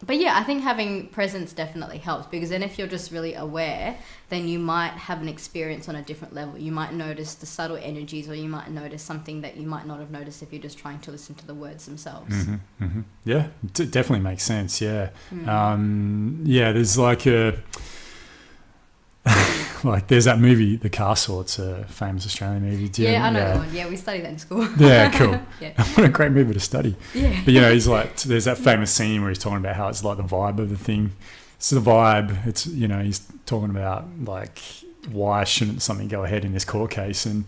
But yeah, I think having presence definitely helps, because then if you're just really aware, then you might have an experience on a different level. You might notice the subtle energies, or you might notice something that you might not have noticed if you're just trying to listen to the words themselves. Yeah, it definitely makes sense. Yeah. Yeah, there's like a... like there's that movie, The Castle. It's a famous Australian movie. I know that one. Yeah, we studied that in school. Yeah, cool. Yeah. What a great movie to study. Yeah. But, you know, he's like, there's that famous scene where he's talking about how it's like the vibe of the thing. It's the vibe. It's, you know, he's talking about like why shouldn't something go ahead in this court case, and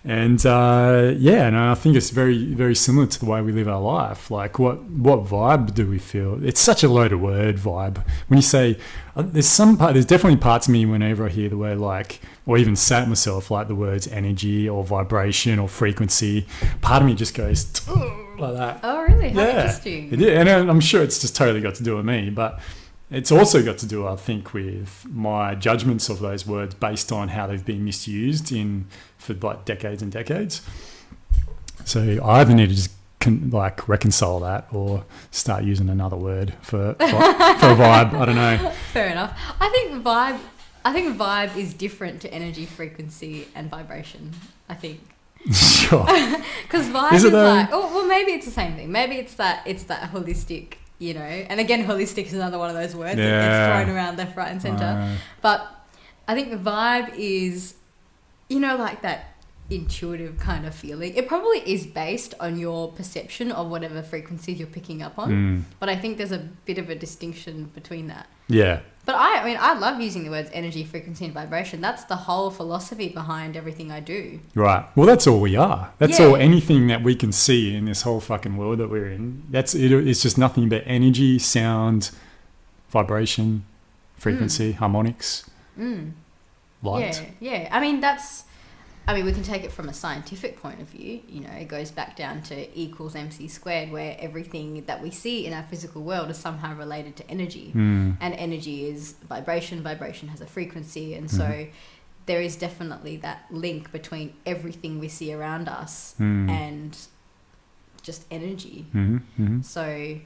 I think it's very, very similar to the way we live our life. Like what vibe do we feel? It's such a loaded word, vibe. When you say there's definitely parts of me whenever I hear the word, like, or even say it myself, like the words energy or vibration or frequency, part of me just goes like that. Oh really? How interesting. Yeah, and I'm sure it's just totally got to do with me, but it's also got to do, I think, with my judgments of those words based on how they've been misused for like decades and decades. So I either need to just reconcile that, or start using another word for a vibe. I don't know. Fair enough. I think vibe is different to energy, frequency, and vibration. I think. Sure. Because vibe is like, well, maybe it's the same thing. Maybe it's that holistic. You know, and again, holistic is another one of those words that gets thrown around left, right, and centre. But I think the vibe is, you know, like that intuitive kind of feeling. It probably is based on your perception of whatever frequencies you're picking up on. But I think there's a bit of a distinction between that. Yeah. But I love using the words energy, frequency, and vibration. That's the whole philosophy behind everything I do. Right. Well, that's all we are. That's all. Anything that we can see in this whole fucking world that we're in. That's it. It's just nothing but energy, sound, vibration, frequency, harmonics, light. Yeah. I mean, we can take it from a scientific point of view. You know, it goes back down to E = MC squared, where everything that we see in our physical world is somehow related to energy. And energy is vibration. Vibration has a frequency. And so there is definitely that link between everything we see around us and just energy. So...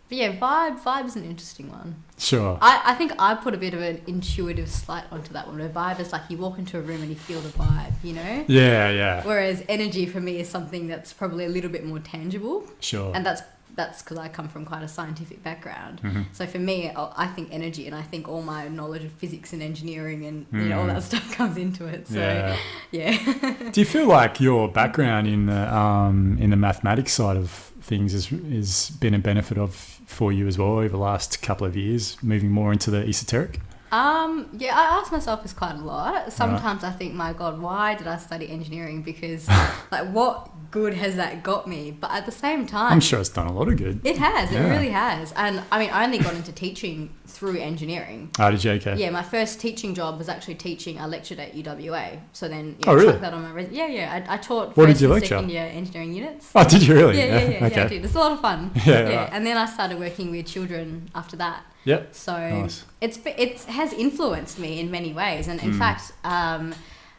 But yeah, vibe is an interesting one. Sure. I think I put a bit of an intuitive slight onto that one. Where vibe is like you walk into a room and you feel the vibe, you know? Yeah. Whereas energy for me is something that's probably a little bit more tangible. Sure. And that's because I come from quite a scientific background. So for me, I think energy, and I think all my knowledge of physics and engineering and you know all that stuff comes into it. So yeah. Do you feel like your background in the mathematics side of things has been a benefit for you as well over the last couple of years, moving more into the esoteric? Yeah, I ask myself this quite a lot. Sometimes I think, my God, why did I study engineering? Because like, what good has that got me? But at the same time, I'm sure it's done a lot of good. It has. It really has. And I mean, I only got into teaching through engineering. Oh, did you? Okay. Yeah, my first teaching job was actually teaching. I lectured at UWA. So then, really? chuck that on my I taught what first did you and lecture? Second year engineering units. Oh, did you really? Yeah, Okay. I did. It's a lot of fun. Yeah. Right. And then I started working with children after that. Yep. So nice. it has influenced me in many ways. And in fact,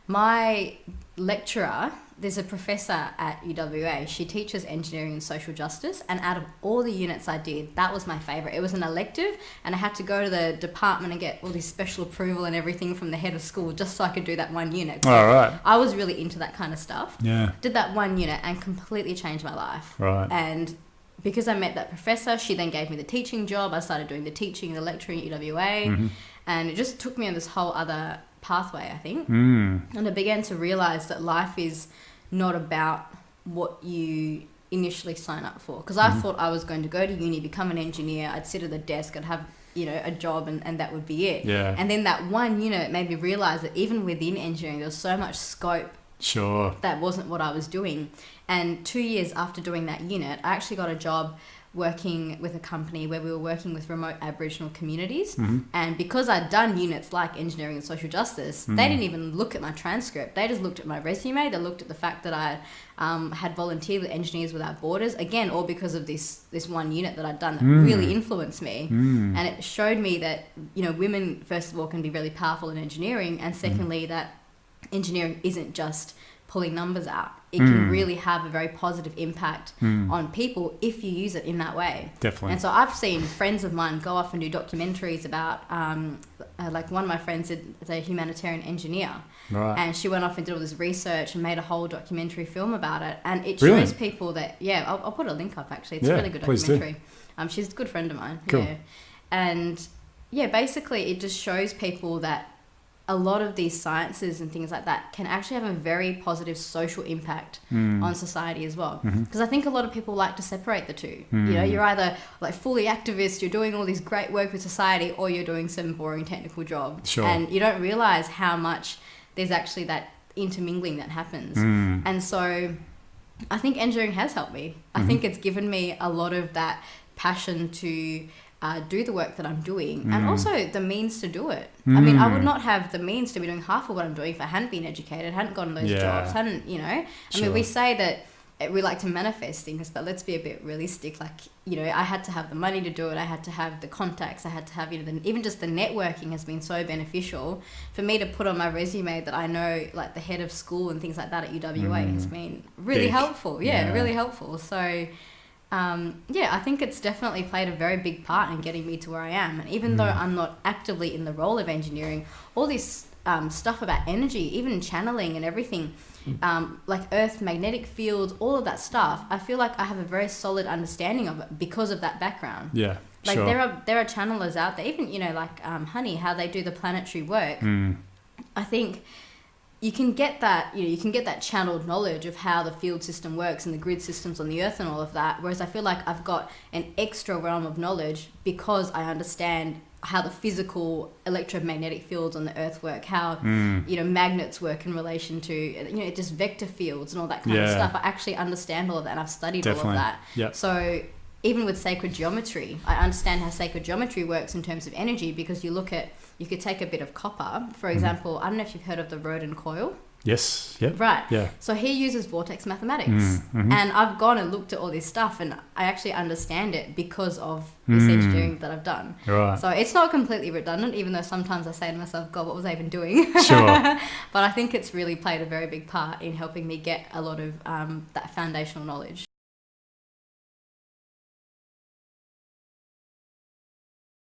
my lecturer, there's a professor at UWA, she teaches engineering and social justice, and out of all the units I did, that was my favourite. It was an elective, and I had to go to the department and get all this special approval and everything from the head of school just so I could do that one unit. So right. I was really into that kind of stuff. Yeah. Did that one unit and completely changed my life. Right. And because I met that professor, she then gave me the teaching job. I started doing the teaching and the lecturing at UWA, and it just took me on this whole other pathway, I think. And I began to realise that life is not about what you initially sign up for. Because I thought I was going to go to uni, become an engineer, I'd sit at the desk, I'd have, you know, a job, and that would be it. Yeah. And then that one unit made me realise that even within engineering, there was so much scope. Sure. That wasn't what I was doing. And 2 years after doing that unit, I actually got a job working with a company where we were working with remote Aboriginal communities. And because I'd done units like engineering and social justice, they didn't even look at my transcript. They just looked at my resume. They looked at the fact that I had volunteered with Engineers Without Borders, again, all because of this one unit that I'd done that really influenced me. And it showed me that, you know, women, first of all, can be really powerful in engineering, and secondly, that engineering isn't just pulling numbers out. It can really have a very positive impact on people if you use it in that way. Definitely. And so I've seen friends of mine go off and do documentaries about, like one of my friends is a humanitarian engineer. Right. And she went off and did all this research and made a whole documentary film about it. And it Brilliant. shows people that, I'll put a link up actually. It's Yeah, a really good please do. documentary. She's a good friend of mine. Cool. Yeah. And basically it just shows people that a lot of these sciences and things like that can actually have a very positive social impact on society as well. Because I think a lot of people like to separate the two. You know, you're either like fully activist, you're doing all this great work with society, or you're doing some boring technical job. Sure. And you don't realize how much there's actually that intermingling that happens. And so I think engineering has helped me. I think it's given me a lot of that passion to do the work that I'm doing, and also the means to do it. I mean, I would not have the means to be doing half of what I'm doing if I hadn't been educated, hadn't gotten those jobs, hadn't, you know. I mean, we say that we like to manifest things, but let's be a bit realistic. Like, you know, I had to have the money to do it. I had to have the contacts. I had to have, you know, even just the networking has been so beneficial for me to put on my resume that I know, like, the head of school and things like that at UWA has been really helpful. Yeah, really helpful. So I think it's definitely played a very big part in getting me to where I am. And even though I'm not actively in the role of engineering, all this stuff about energy, even channeling and everything, like earth magnetic fields, all of that stuff, I feel like I have a very solid understanding of it because of that background. Yeah, like sure. there are channelers out there, even, you know, like Honey, how they do the planetary work. I think you can get that, you know, you can get that channeled knowledge of how the field system works and the grid systems on the earth and all of that. Whereas I feel like I've got an extra realm of knowledge because I understand how the physical electromagnetic fields on the earth work, how, you know, magnets work in relation to, you know, just vector fields and all that kind of stuff. I actually understand all of that, and I've studied all of that. Yep. So even with sacred geometry, I understand how sacred geometry works in terms of energy, because you could take a bit of copper, for example. I don't know if you've heard of the Rodin coil. Yes. Yep. Right. Yeah. So he uses vortex mathematics. And I've gone and looked at all this stuff, and I actually understand it because of this engineering that I've done. Right. So it's not completely redundant, even though sometimes I say to myself, God, what was I even doing? Sure. But I think it's really played a very big part in helping me get a lot of that foundational knowledge.